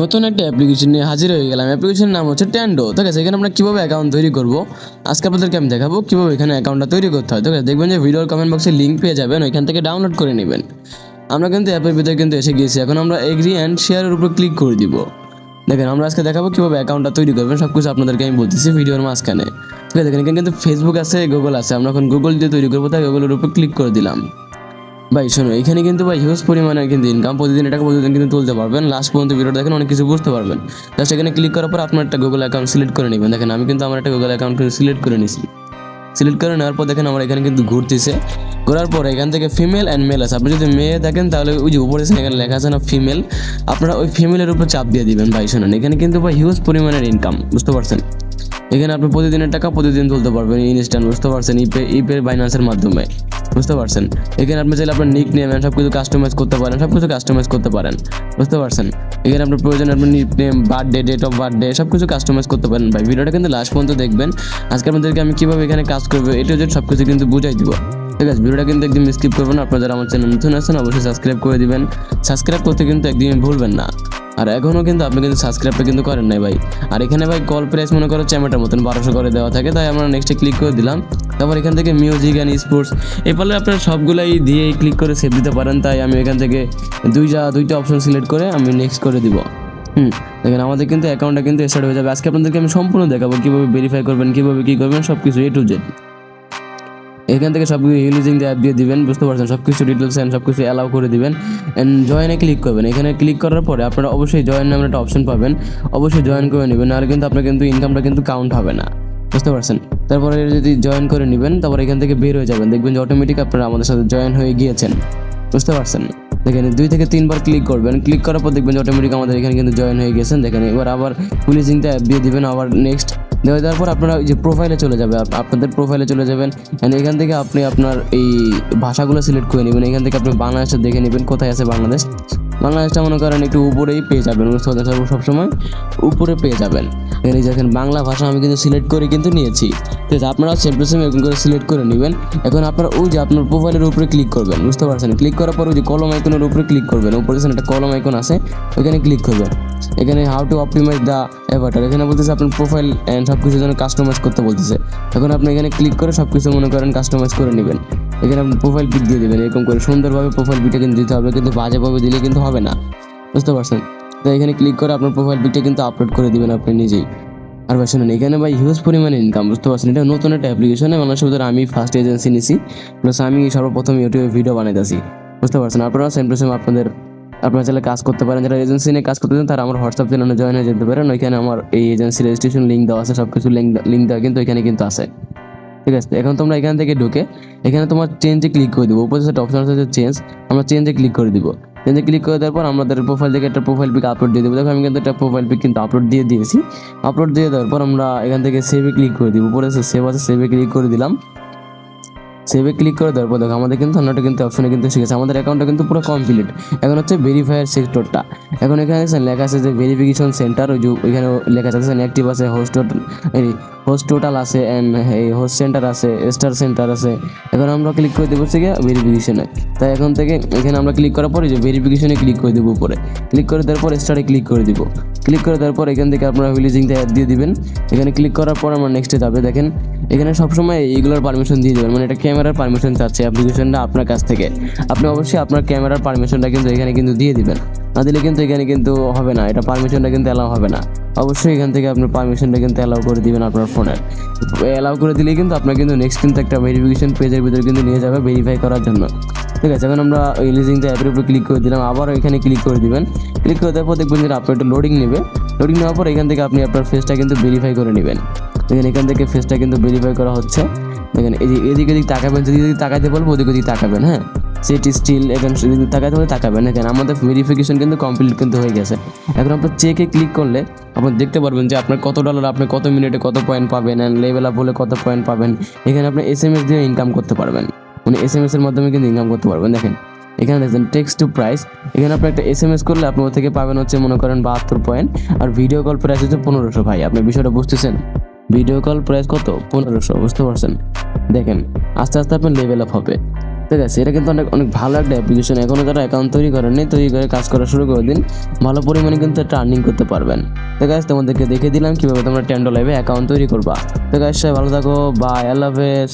নতুন একটা অ্যাপ্লিকেশন নিয়ে হাজির হয়ে গেলাম। অ্যাপ্লিকেশনের নাম হচ্ছে ট্যান্ডো। ঠিক আছে, এখানে আমরা কীভাবে অ্যাকাউন্ট তৈরি করব আজকে আপনাদেরকে আমি দেখাবো কীভাবে এখানে অ্যাকাউন্টটা তৈরি করতে হয়। ঠিক আছে, দেখবেন যে ভিডিওর কমেন্ট বক্সে লিঙ্ক পেয়ে যাবেন, ওইখান থেকে ডাউনলোড করে নেবেন। আমরা কিন্তু অ্যাপের ভিতরে কিন্তু এসে গিয়েছি। এখন আমরা এগ্রি অ্যান্ড শেয়ারের উপর ক্লিক করে দিব। দেখেন, আমরা আজকে দেখাবো কীভাবে অ্যাকাউন্টটা তৈরি করবেন, সব কিছু আপনাদেরকে আমি বলতেছি ভিডিওর মাঝখানে। ঠিক আছে, দেখেন এখানে কিন্তু ফেসবুক আছে, গুগল আছে। আমরা এখন গুগল দিয়ে তৈরি করবো, তাই গুগলের উপর ক্লিক করে দিলাম। ভাই শোনো, এখানে কিন্তু ভাই হিউজ পরিমাণে কিন্তু ইনকাম, প্রতিদিন এটাকে প্রতিদিন কিন্তু তুলতে পারবেন। লাস্ট পর্যন্ত ভিডিও দেখেন, অনেক কিছু বুঝতে পারবেন। জাস্ট এখানে ক্লিক করার পর আপনার একটা গুগল অ্যাকাউন্ট সিলেক্ট করে নেবেন। দেখেন আমি কিন্তু আমার একটা গুগল অ্যাকাউন্ট সিলেক্ট করে নিয়েছি। সিলেক্ট করে নেওয়ার পর দেখেন আমার এখানে কিন্তু ঘুরতেছে। ঘোরার পর এখান থেকে ফিমেল অ্যান্ড মেল আছে। আপনি যদি মেয়ে দেখেন তাহলে ওই যে উপরে এখানে লেখা আছে না ফিমেল, আপনারা ওই ফিমেলের উপর চাপ দিয়ে দিবেন। ভাই শোনেন, এখানে কিন্তু ভাই হিউজ পরিমাণের ইনকাম, বুঝতে পারছেন। এখানে আপনি প্রতিদিনের টাকা প্রতিদিন তুলতে পারবেন ইনস্ট্যান্ট, বুঝতে পারছেন, ইপে বাইন্যান্সের মাধ্যমে, বুঝতে পারছেন। এখানে আপনি চাইলে আপনার নিক নেম সব কিছু কাস্টমাইজ করতে পারেন, বুঝতে পারছেন। এখানে আপনার প্রয়োজন আপনার nickname, birthday, date of birthday সব কিছু কাস্টমাইজ করতে পারেন। ভাই ভিডিওটা কিন্তু লাস্ট পর্যন্ত দেখবেন। আজকে আপনাদেরকে আমি কীভাবে এখানে কাজ করবো এটা যে সব কিছু কিন্তু বুঝাই দিব। ঠিক আছে, ভিডিওটা কিন্তু একদম স্কিপ করবেন না। আপনারা যারা আমার চ্যানেল নতুন আছেন অবশ্যই সাবস্ক্রাইব করে দিবেন। সাবস্ক্রাইব করতে কিন্তু একদমই ভুলবেন না। আর এখনও কিন্তু আপনি কিন্তু সাবস্ক্রাইবটা কিন্তু করেন নাই ভাই। আর এখানে ভাই কল প্রাইস মনে করো চ্যামেটার মতন 1200 করে দেওয়া থাকে, তাই আমরা নেক্সটে ক্লিক করে দিলাম। তারপর এখান থেকে মিউজিক অ্যান্ড স্পোর্টস এই পারলে আপনারা সবগুলাই দিয়ে ক্লিক করে সেভ দিতে পারেন। তাই আমি এখান থেকে দুইটা অপশন সিলেক্ট করে আমি নেক্সট করে দিব। দেখেন আমাদের কিন্তু অ্যাকাউন্টটা কিন্তু স্টার্ট হয়ে যাবে। আজকে আপনাদেরকে আমি সম্পূর্ণ দেখাবো কীভাবে ভেরিফাই করবেন, কীভাবে কী করবেন, সব কিছু A to Z। এখান থেকে সব কিছু ইউজিং দ্য অ্যাপ দিয়ে দিবেন, বুঝতে পারছেন। সব কিছু ডিটেলস অ্যান্ড সব কিছু অ্যালাউ করে দিবেন অ্যান্ড জয়েনে ক্লিক করবেন। এখানে ক্লিক করার পরে আপনারা অবশ্যই জয়েন নামের একটা অপশন পাবেন, অবশ্যই জয়েন করে নেবেন, নাহলে কিন্তু আপনার কিন্তু ইনকামটা কিন্তু কাউন্ট হবে না, বুঝতে পারছেন। তারপরে যদি জয়েন করে নেবেন, তারপর এখান থেকে বের হয়ে যাবেন, দেখবেন যে অটোমেটিক আপনারা আমাদের সাথে জয়েন হয়ে গিয়েছেন, বুঝতে পারছেন। দেখেন 2 থেকে 3 বার ক্লিক করবেন, ক্লিক করার পর দেখবেন যে অটোমেটিক আমাদের এখানে কিন্তু জয়েন হয়ে গেছেন। দেখেন এবার আবার পুলিশিংটা অ্যাপ দিয়ে দিবেন, আবার নেক্সট দেওয়ার পর আপনারা ওই যে প্রোফাইলে চলে যাবে, আপনাদের প্রোফাইলে চলে যাবেন। অ্যান্ড এখান থেকে আপনি আপনার এই ভাষাগুলো সিলেক্ট করে নেবেন। এখান থেকে আপনি বাংলাদেশটা দেখে নেবেন কোথায় আছে বাংলাদেশটা মনে করেন একটু উপরেই পেয়ে যাবেন, বুঝতে পারছেন, সবসময় উপরে পেয়ে যাবেন। এখানে দেখেন বাংলা ভাষা আমি কিন্তু সিলেক্ট করে কিন্তু নিয়েছি। ঠিক আছে, আপনারা সেম টু সেম এরকম করে সিলেক্ট করে নেবেন। এখন আপনারা ওই যে আপনার প্রোফাইলের উপরে ক্লিক করবেন, বুঝতে পারছেন। ক্লিক করার পর ওই যে কলম আইকনের উপরে ক্লিক করবেন, উপরে একটা কলম আইকন আছে, ওইখানে ক্লিক করবেন। এখানে how to optimise the avatar, এখানে বলতেছে আপনার প্রোফাইল অ্যান্ড সব কিছু যেন কাস্টমাইজ করতে বলতেছে। এখন আপনি এখানে ক্লিক করে সব কিছু মনে করেন কাস্টমাইজ করে নেবেন। এখানে আপনি প্রোফাইল পিক দিয়ে দেবেন, এরকম করে সুন্দরভাবে প্রোফাইল পিকটা কিন্তু দিতে হবে, কিন্তু বাজেভাবে দিলে কিন্তু হবে না, বুঝতে পারছেন। তো এখানে ক্লিক করে আপনার প্রোফাইল পিকটা কিন্তু আপলোড করে দিবেন আপনি নিজেই। আর ভাই শুনুন, এখানে ভাই হিউজ পরিমাণে ইনকাম, বুঝতে পারছেন। এটা নতুন একটা অ্যাপ্লিকেশনে মানুষের ভিতরে আমি ফার্স্ট এজেন্সি নিছি, প্লাস আমি সর্বপ্রথম ইউটিউবে ভিডিও বানাইতেছি, বুঝতে পারছেন। আপনারা সেম টু সেম আপনারা চাইলে কাজ করতে পারেন। যারা এজেন্সি নিয়ে কাজ করতে চান তারা আমার হোয়াটসঅ্যাপ চ্যানেলে জয়েন হয়ে যেতে পারেন। ওইখানে আমার এই এজেন্সি রেজিস্ট্রেশন লিঙ্ক দেওয়া আছে, সব কিছু লিঙ্ক দেওয়া কিন্তু এখানে কিন্তু আছে। ঠিক আছে, এখন তোমরা এখান থেকে ঢুকে এখানে তোমার চেঞ্জে ক্লিক করে দেবো। উপরে একটা অপশন আছে চেঞ্জ, আমরা চেঞ্জে ক্লিক করে দিব। চেঞ্জে ক্লিক করে দেওয়ার পর আমাদের প্রোফাইল থেকে একটা প্রোফাইল পিক আপলোড দিয়ে দেবো। দেখো আমি কিন্তু একটা প্রোফাইল পিক কিন্তু আপলোড দিয়ে দিয়েছি। আপলোড দিয়ে দেওয়ার পর আমরা এখান থেকে সেভে ক্লিক করে দিব। উপরে সেভ আছে, সেভে ক্লিক করে দিলাম। সেভে ক্লিক করে দেওয়ার পর দেখো আমাদের কিন্তু অন্যটা কিন্তু অপশনে কিন্তু শিখেছে, আমাদের অ্যাকাউন্টটা কিন্তু পুরো কমপ্লিট। এখন হচ্ছে ভেরিফায়ার সেক্টরটা। এখন এখানে লেখা আছে যে ভেরিফিকেশন সেন্টার, ওই যে এখানে লেখা আছে অ্যাক্টিভ আছে, হোস্ট টোটাল আছে, অ্যান্ড এই হোস্ট সেন্টার আছে, স্টার সেন্টার আছে। এখন আমরা ক্লিক করে দেবো গিয়ে ভেরিফিকেশনে। তাই এখন থেকে এখানে আমরা ক্লিক করার পরে যে ভেরিফিকেশনে ক্লিক করে দেবো। উপরে ক্লিক করে দেওয়ার পর স্টারে ক্লিক করে দিব। ক্লিক করে দেওয়ার পর এখান থেকে আপনারা রিলিজিংটা অ্যাড দিয়ে দিবেন। এখানে ক্লিক করার পর আমরা নেক্সটে যাবে। দেখেন এখানে সবসময় এইগুলোর পারমিশন দিয়ে দেবেন, মানে এটা ক্যামেরার পারমিশন চাচ্ছে অ্যাপ্লিকেশনটা আপনার কাছ থেকে। আপনি অবশ্যই আপনার ক্যামেরার পারমিশনটা কিন্তু এখানে কিন্তু দিয়ে দিবেন, না দিলে কিন্তু এখানে কিন্তু হবে না, এটা পারমিশনটা কিন্তু অ্যালাউ হবে না। অবশ্যই এখান থেকে আপনার পারমিশনটা কিন্তু অ্যালাউ করে দিবেন আপনার ফোনের। অ্যালাউ করে দিলেই কিন্তু আপনার কিন্তু নেক্সট কিন্তু একটা ভেরিফিকেশন পেজের ভিতরে কিন্তু নিয়ে যাবে ভেরিফাই করার জন্য। ঠিক আছে, এখন আমরা রিলিজিং দ্য অ্যাপের উপরে ক্লিক করে দিলাম, আবার এখানে ক্লিক করে দিবেন। ক্লিক করে দেওয়ার পর দেখবেন যে আপনার একটা লোডিং নেবে। লোডিং নেওয়ার পর এখান থেকে আপনি আপনার ফেসটা কিন্তু ভেরিফাই করে নেবেন। দেখেন এখান থেকে ফেসটা কিন্তু ভেরিফাই করা হচ্ছে। দেখেন এই যে এদিক এদিক তাকাবেন, যদি তাকাইতে বলবো ওদিক ওদিক তাকাবেন। হ্যাঁ, সেট স্টিল, এখন যদি তাকাইতে হলে তাকাবেন। দেখেন আমাদের ভেরিফিকেশন কিন্তু কমপ্লিট কিন্তু হয়ে গেছে। এখন আপনার চেকে ক্লিক করলে আপনি দেখতে পারবেন যে আপনার কত ডলার, আপনি কত মিনিটে কত পয়েন্ট পাবেন, অ্যান্ড লেভেল আপ হলে কত পয়েন্ট পাবেন। এখানে আপনি SMS দিয়ে ইনকাম করতে পারবেন, মানে SMS এর মাধ্যমে কিন্তু ইনকাম করতে পারবেন। দেখেন এখানে দেখছেন টেক্সট টু প্রাইস, এখানে আপনি একটা SMS করলে আপনি ওর থেকে পাবেন হচ্ছে মনে করেন 72 পয়েন্ট। আর ভিডিও কল প্রাইস হচ্ছে 1500। ভাই আপনি বিষয়টা বুঝতেছেন, ভিডিও কল প্রাইস কত? 1500, বুঝতে পারছেন। দেখেন আস্তে আস্তে আপনার লেভেল আপ হবে। ঠিক আছে, এটা কিন্তু অনেক অনেক ভালো একটা অ্যাপ্লিকেশন। এখনও যারা অ্যাকাউন্ট তৈরি করেননি, তৈরি করে কাজ করা শুরু করে দিন, ভালো পরিমাণে কিন্তু একটা আর্নিং করতে পারবেন। তো গাইস তোমাদেরকে দেখে দিলাম কীভাবে তোমরা $10 লাইভে অ্যাকাউন্ট তৈরি করবা। তো গাইস সবাই ভালো থাকো, বাই, আল্লাহ হাফেজ।